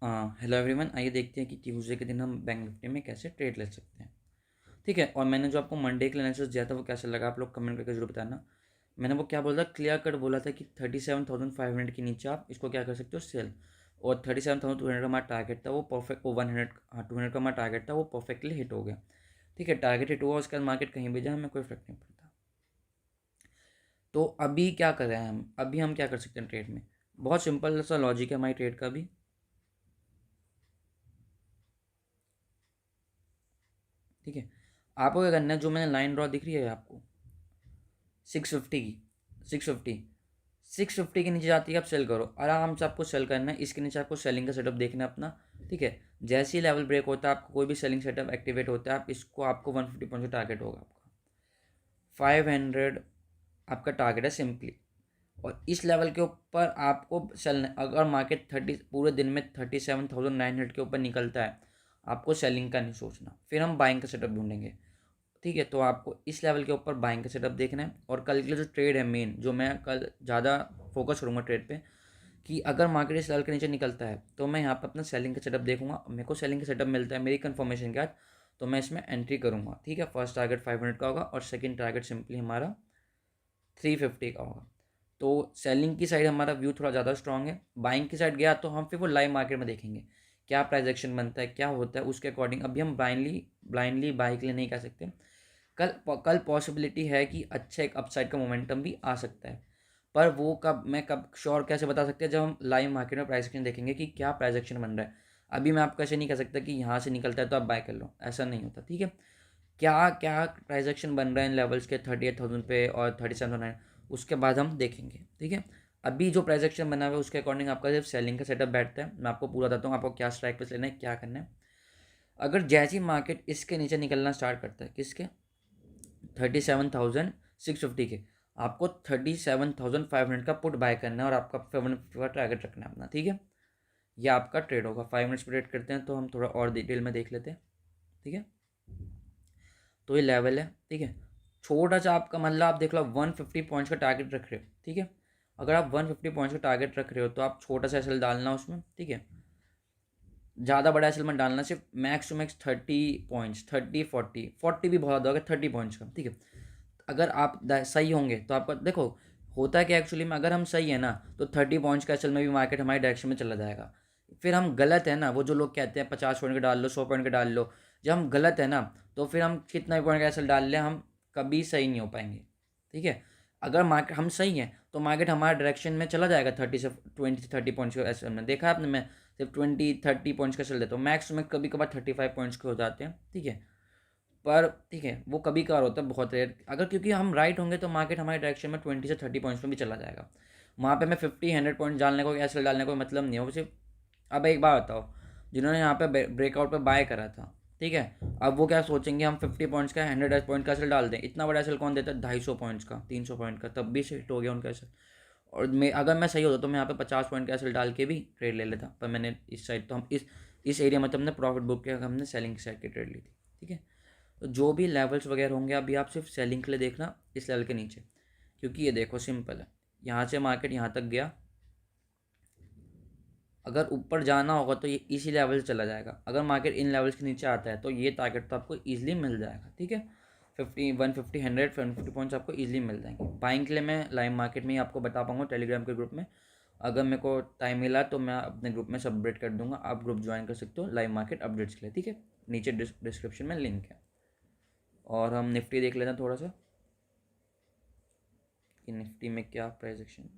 Hello everyone, आइए देखते हैं कि ट्यूसडे के दिन हम बैंक निफ्टी में कैसे ट्रेड ले सकते हैं। ठीक है, और मैंने जो आपको मंडे के एनालिसिस दिया था वो कैसा लगा आप लोग कमेंट करके जरूर बताना। मैंने वो क्या बोला था, क्लियर कट बोला था कि 37,500 के नीचे आप इसको क्या कर सकते हो, सेल। और 37,200 का हमारा टारगेट था, वो परफेक्ट, वो 100, हाँ 200 का हमारा टारगेट था, वो परफेक्टली हिट हो गया। ठीक है, टारगेट हिट हुआ, उसके बाद मार्केट कहीं भी जाए हमें कोई फर्क नहीं पड़ता। तो अभी क्या कर रहे हैं हम, अभी हम क्या कर सकते हैं ट्रेड में। बहुत सिंपल सा लॉजिक है हमारी ट्रेड का भी। ठीक है, आपको क्या करना है, जो मैंने लाइन ड्रॉ दिख रही है आपको 650 की, 650 के नीचे जाती है आप सेल करो, आराम से आपको सेल करना है। इसके नीचे आपको सेलिंग का सेटअप देखना है अपना। ठीक है, जैसे ही लेवल ब्रेक होता है आपको कोई भी सेलिंग सेटअप एक्टिवेट होता है, आप इसको, आपको 150 पॉइंट का टारगेट होगा, आपका 500 आपका टारगेट है सिंपली। और इस लेवल के ऊपर आपको सेल, अगर मार्केट 30 पूरे दिन में 37,900 के ऊपर निकलता है, आपको सेलिंग का नहीं सोचना, फिर हम बाइंग का सेटअप ढूंढेंगे। ठीक है, तो आपको इस लेवल के ऊपर बाइंग का सेटअप देखना है। और कल के लिए जो ट्रेड है मेन, जो मैं कल ज़्यादा फोकस करूँगा ट्रेड पे, कि अगर मार्केट इस लेवल के नीचे निकलता है तो मैं यहाँ पर अपना सेलिंग का सेटअप देखूंगा। मेरे को सेलिंग का सेटअप मिलता है मेरी कंफर्मेशन के बाद, तो मैं इसमें एंट्री करूँगा। ठीक है, फर्स्ट टारगेट 500 का होगा और सेकंड टारगेट सिंपली हमारा 350 का होगा। तो सेलिंग की साइड हमारा व्यू थोड़ा ज़्यादा स्ट्रांग है। बाइंग की साइड गया तो हम फिर वो लाइव मार्केट में देखेंगे क्या प्राइस एक्शन बनता है, क्या होता है, उसके अकॉर्डिंग। अभी हम ब्लाइंडली ब्लाइंडली बाई के लिए नहीं कह सकते। कल पॉसिबिलिटी है कि अच्छा एक अपसाइड का मोमेंटम भी आ सकता है, पर वो कब श्योर कैसे बता सकते हैं, जब हम लाइव मार्केट में प्राइस एक्शन देखेंगे कि क्या प्राइस एक्शन बन रहा है। अभी मैं आपको ऐसे नहीं कह सकता कि यहाँ से निकलता है तो आप बाय कर लो, ऐसा नहीं होता। ठीक है, क्या क्या ट्रांजेक्शन बन रहा है इन लेवल्स के 38,000 पे और 37,900, उसके बाद हम देखेंगे। ठीक है, अभी जो ट्रांजेक्शन बना हुआ है उसके अकॉर्डिंग आपका सिर्फ सेलिंग का सेटअप बैठता है। मैं आपको पूरा बताता हूँ आपको क्या स्ट्राइक पे लेना है, क्या करना है। अगर जैसी मार्केट इसके नीचे निकलना स्टार्ट करता है, किसके, 37,650 के, आपको 37,500 का पुट बाय करना है और आपका 500 का टारगेट रखना है अपना। ठीक है, ये आपका ट्रेड होगा। 5 मिनट्स पर ट्रेड करते हैं तो हम थोड़ा और डिटेल में देख लेते हैं। ठीक है, तो ये लेवल है। ठीक है, छोटा सा आपका मतलब आप देख लो 150 पॉइंट्स का टारगेट रख रहे हो। ठीक है, अगर आप 150 पॉइंट्स का टारगेट रख रहे हो तो आप छोटा सा एसएल डालना उसमें। ठीक है, ज़्यादा बड़ा एसएल मत डालना, सिर्फ मैक्स टू मैक्स 30 पॉइंट्स, 30 40 भी बहुत ज़्यादा होगा 30 पॉइंट्स का। ठीक है, अगर आप सही होंगे तो आपका देखो, होता है कि एक्चुअली में अगर हम सही है ना तो 30 पॉइंट्स का एसएल में भी मार्केट हमारी डायरेक्शन में चला जाएगा। फिर हम गलत है ना, वो जो लोग कहते हैं 50 पॉइंट का डाल लो, 100 पॉइंट का डाल लो, जब हम गलत है ना तो फिर हम कितना भी पॉइंट का एसएल डाल लें हम कभी सही नहीं हो पाएंगे। ठीक है, अगर मार्केट हम सही हैं तो मार्केट हमारे डायरेक्शन में चला जाएगा 30 से 20 30 पॉइंट्स का एसएल में। देखा आपने, मैं सिर्फ 20 30 पॉइंट्स का चल देता हूँ, मैक्स में कभी कभार 35 पॉइंट्स के हो जाते हैं। ठीक है, पर ठीक है वो कभी कभार होता है, बहुत रेयर। अगर क्योंकि हम राइट होंगे तो मार्केट हमारे डायरेक्शन में 20 से 30 पॉइंट्स में भी चला जाएगा। वहाँ पे मैं 50 100 पॉइंट डालने को, एसएल डालने को मतलब नहीं है वो सिर्फ। अब एक बात बताओ, जिन्होंने यहाँ पे ब्रेकआउट पे बाय करा था, ठीक है, अब वो क्या सोचेंगे हम 50 पॉइंट्स का 100 पॉइंट का एसएल डाल दें। इतना बड़ा एसएल कौन देता है, 250 पॉइंट्स का, 300 पॉइंट का, तब भी हिट हो गया उनका एसएल। और मैं, अगर मैं सही होता तो मैं यहाँ पे 50 पॉइंट का एसएल डाल के भी ट्रेड ले लेता, पर मैंने इस साइड तो हम इस एरिया में तो हमने प्रॉफिट बुक किया, हमने सेलिंग साइड की ट्रेड ली थी। ठीक है, तो जो भी लेवल्स वगैरह होंगे अभी आप सिर्फ सेलिंग के लिए देखना इस लेवल के नीचे, क्योंकि ये देखो सिंपल है, यहाँ से मार्केट यहाँ तक गया, अगर ऊपर जाना होगा तो ये इसी लेवल से चला जाएगा। अगर मार्केट इन लेवल्स के नीचे आता है तो ये टारगेट तो आपको ईजिली मिल जाएगा। ठीक है, 50 150 100 150 पॉइंट्स आपको ईजिली मिल जाएंगे। बाइंग के लिए मैं लाइव मार्केट में ही आपको बता पाऊंगा टेलीग्राम के ग्रुप में। अगर मेरे को टाइम मिला तो मैं अपने ग्रुप में सबमिट कर दूंगा, आप ग्रुप ज्वाइन कर सकते हो लाइव मार्केट अपडेट्स के लिए। ठीक है, नीचे डिस्क्रिप्शन में लिंक है। और हम निफ्टी देख लेते हैं थोड़ा सा कि निफ्टी में क्या प्राइस एक्शन।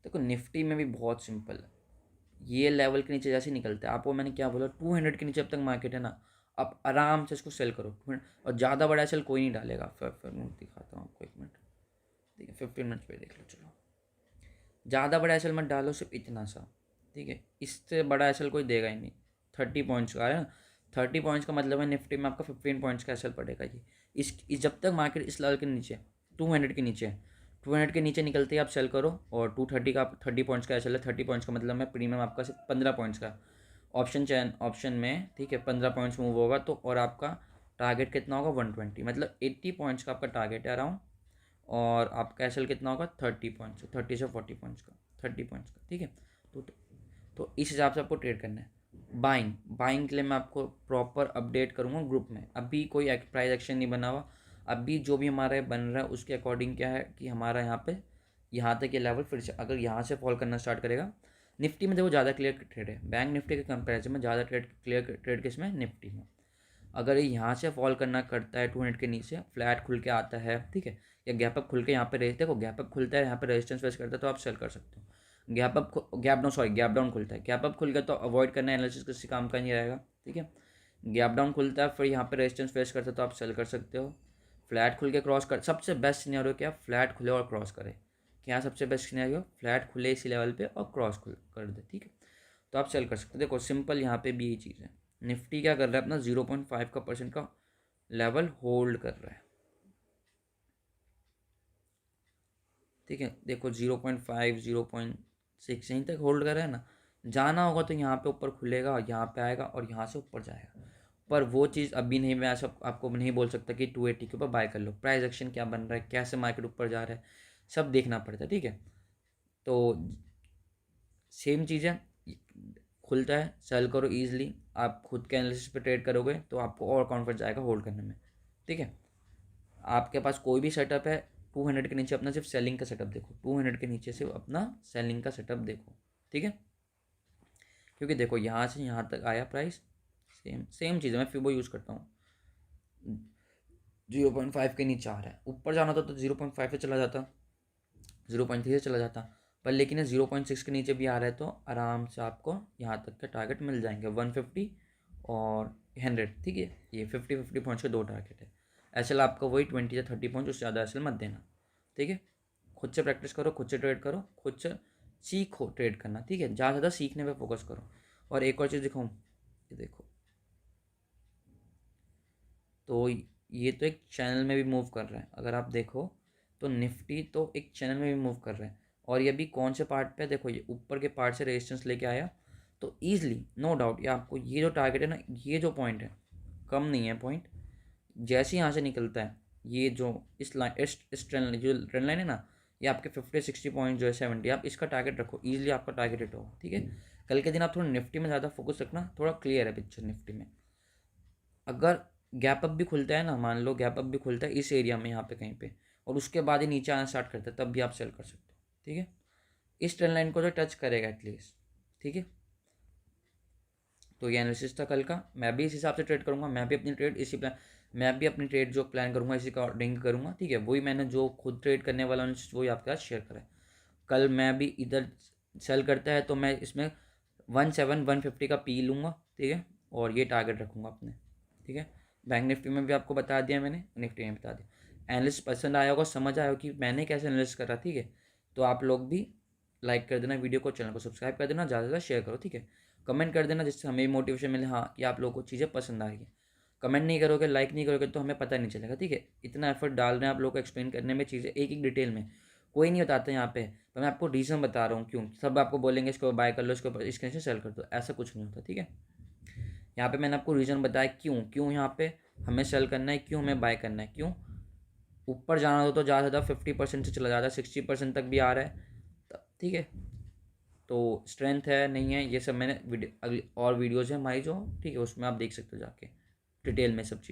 देखो निफ्टी में भी बहुत सिंपल है, ये लेवल के नीचे जैसे निकलता है, आपको मैंने क्या बोला, 200 के नीचे अब तक मार्केट है ना, आप आराम से इसको सेल करो 200। और ज़्यादा बड़ा सेल कोई नहीं डालेगा। फिर मैं दिखाता हूँ आपको, एक मिनट। ठीक है, 15 मिनट पे देख लो। चलो, ज़्यादा बड़ा एसएल मत डालो, सिर्फ इतना सा। ठीक है, इससे बड़ा एसएल कोई देगा ही नहीं। 30 पॉइंट्स का है ना, 30 पॉइंट्स का मतलब है निफ्टी में आपका 15 पॉइंट्स का एसएल पड़ेगा जी। इस जब तक मार्केट इस लेवल के नीचे, 200 के नीचे, 200 के नीचे निकलते ही आप सेल करो। और 230 का, 30 पॉइंट्स का एसएल है, 30 पॉइंट्स का मतलब है प्रीमियम आपका सिर्फ 15 पॉइंट्स का। ऑप्शन में, ठीक है, 15 पॉइंट्स मूव होगा तो, और आपका टारगेट कितना होगा, 120, मतलब 80 पॉइंट्स का आपका टारगेट है अराउंड। और आपका एसएल कितना होगा, 30 पॉइंट्स, 30 से 40 पॉइंट्स का, 30 पॉइंट्स का। ठीक है, तो तो इस हिसाब से आपको ट्रेड करना है। बाइंग के लिए मैं आपको प्रॉपर अपडेट करूँगा ग्रुप में। अभी कोई प्राइस एक्शन नहीं बना हुआ, अभी जो भी हमारा बन रहा है उसके अकॉर्डिंग क्या है कि हमारा यहाँ तक ये लेवल फिर से अगर यहाँ से फॉल करना स्टार्ट करेगा। निफ्टी में देखो ज़्यादा क्लियर ट्रेड है, बैंक निफ्टी के कंपेरिजन में ज़्यादा क्लियर ट्रेड किसमें, निफ्टी में। अगर ये यहाँ से फॉल करना करता है 200 के नीचे, फ्लैट खुल के आता है, ठीक है, या गैप अप खुल के यहाँ पे देखो गैप अप खुलता है, यहाँ पे रेजिस्टेंस फेस करता है तो आप सेल कर सकते हो। गैप डाउन खुलता है, गैप अप खुल गया तो अवॉइड करना, एनालिसिस किसी काम का नहीं रहेगा, ठीक है। गैप डाउन खुलता है फिर यहाँ पे रेजिस्टेंस फेस करता है तो आप सेल कर सकते हो। फ्लैट खुल के क्रॉस कर, सबसे बेस्ट सिनेरियो क्या, फ्लैट खुले और क्रॉस करे। क्या सबसे बेस्ट सिनेरियो, फ्लैट खुले इसी लेवल पे और क्रॉस खुल कर दे, ठीक है, तो आप सेल कर सकते हो। देखो सिंपल यहाँ पे भी यही चीज़ है। निफ्टी क्या कर रहा है, अपना 0.5% का लेवल होल्ड कर रहा है, ठीक है। देखो 0.5 0.6 यहीं तक होल्ड कर रहा है ना। जाना होगा तो यहाँ पे ऊपर खुलेगा, यहाँ पे आएगा और यहाँ से ऊपर जाएगा। पर वो चीज़ अभी नहीं, मैं ऐसा आपको नहीं बोल सकता कि 280 के ऊपर बाय कर लो। प्राइस एक्शन क्या बन रहा है, कैसे मार्केट ऊपर जा रहा है, सब देखना पड़ता है, ठीक है। तो सेम चीज़ है, खुलता है सेल करो ईजिली। आप खुद के एनालिसिस पे ट्रेड करोगे तो आपको और कॉन्फिडेंस आएगा होल्ड करने में, ठीक है। आपके पास कोई भी सेटअप है, 200 के नीचे अपना सिर्फ सेलिंग का सेटअप देखो, 200 के नीचे सिर्फ अपना सेलिंग का सेटअप देखो, ठीक है। क्योंकि देखो यहाँ से यहाँ तक आया प्राइस, सेम चीज़ है, मैं फिबो यूज़ करता हूँ। 0.5 के नीचे आ रहा है, ऊपर जाना था तो 0.5 से चला जाता, 0.3 से चला जाता, पर लेकिन 0.6 के नीचे भी आ रहा है तो आराम से आपको यहाँ तक के टारगेट मिल जाएंगे, 150 और 100, ठीक है। ये 50 पॉइंट्स के दो टारगेट है। एसएल आपका वही 20 या 30 पॉइंट, उससे ज़्यादा एसएल मत देना, ठीक है। खुद से प्रैक्टिस करो, खुद से ट्रेड करो, खुद से सीखो ट्रेड करना, ठीक है। ज़्यादा ज़्यादा सीखने पे फोकस करो। और एक और चीज़ दिखाऊँ, ये देखो, तो ये तो एक चैनल में भी मूव कर रहा है, अगर आप देखो तो निफ्टी तो एक चैनल में भी मूव कर रहा है। और ये भी कौन से पार्ट पे, देखो ये ऊपर के पार्ट से रेजिस्टेंस लेके आया तो ईजिली नो डाउट ये आपको ये जो टारगेट है ना, ये जो पॉइंट है, कम नहीं है पॉइंट, जैसे यहाँ से निकलता है ये जो इस लाइन, इस ट्रेंड जो ट्रेंड लाइन है ना, ये आपके 50-60 पॉइंट जो है 70, आप इसका टारगेट रखो, ईजिली आपका टारगेट हिट होगा, ठीक है। कल के दिन आप थोड़ा निफ्टी में ज़्यादा फोकस रखना, थोड़ा क्लियर है पिक्चर निफ्टी में। अगर गैप अप भी खुलता है ना, मान लो गैप अप भी खुलता है इस एरिया में यहाँ पे कहीं पे, और उसके बाद ही नीचे आना स्टार्ट करता है, तब भी आप सेल कर सकते हो, ठीक है। इस ट्रेंड लाइन को तो टच करेगा एटलीस्ट, ठीक है। तो ये एनालिसिस था कल का, मैं भी इस हिसाब से ट्रेड करूँगा, मैं भी अपनी ट्रेड इसी प्लान, मैं भी अपनी ट्रेड जो प्लान करूँगा इसी अकॉर्डिंग करूँगा, ठीक है। वही मैंने जो खुद ट्रेड करने वाला हूँ वही आपके साथ शेयर करा है। कल मैं भी इधर सेल करता है तो मैं इसमें 150 का पी लूँगा, ठीक है, और ये टारगेट रखूँगा अपने, ठीक है। बैंक निफ्टी में भी आपको बता दिया मैंने, निफ्टी में बता दिया। एनालिस्ट पसंद आया होगा, समझ आया होगा कि मैंने कैसे एनालिस्ट करा, ठीक है। तो आप लोग भी लाइक कर देना वीडियो को, चैनल को सब्सक्राइब कर देना, ज़्यादा से ज़्यादा शेयर करो, ठीक है। कमेंट कर देना जिससे हमें मोटिवेशन मिले, हाँ कि आप लोगों को चीज़ें पसंद आएगी। कमेंट नहीं करोगे, लाइक नहीं करोगे तो हमें पता नहीं चलेगा, ठीक है। इतना एफर्ट डाल रहे हैं आप लोगों को एक्सप्लेन करने में चीज़ें एक एक डिटेल में, कोई नहीं बताता यहाँ पे, तो मैं आपको रीज़न बता रहा हूँ क्यों। सब आपको बोलेंगे इसको बाय कर लो, इसको इसके से सेल कर दो, ऐसा कुछ नहीं होता, ठीक है। यहाँ पे मैंने आपको रीज़न बताया क्यों क्यों यहाँ पे हमें सेल करना है, क्यों हमें बाय करना है, क्यों ऊपर जाना हो तो ज़्यादा से ज़्यादा 50% से चला जाता है, 60% तक भी आ रहा है, ठीक है। तो स्ट्रेंथ है नहीं है ये सब मैंने वीडियो, अगली और वीडियोज़ है हमारी जो, ठीक है, उसमें आप देख सकते हो जाके डिटेल में सब चीज़।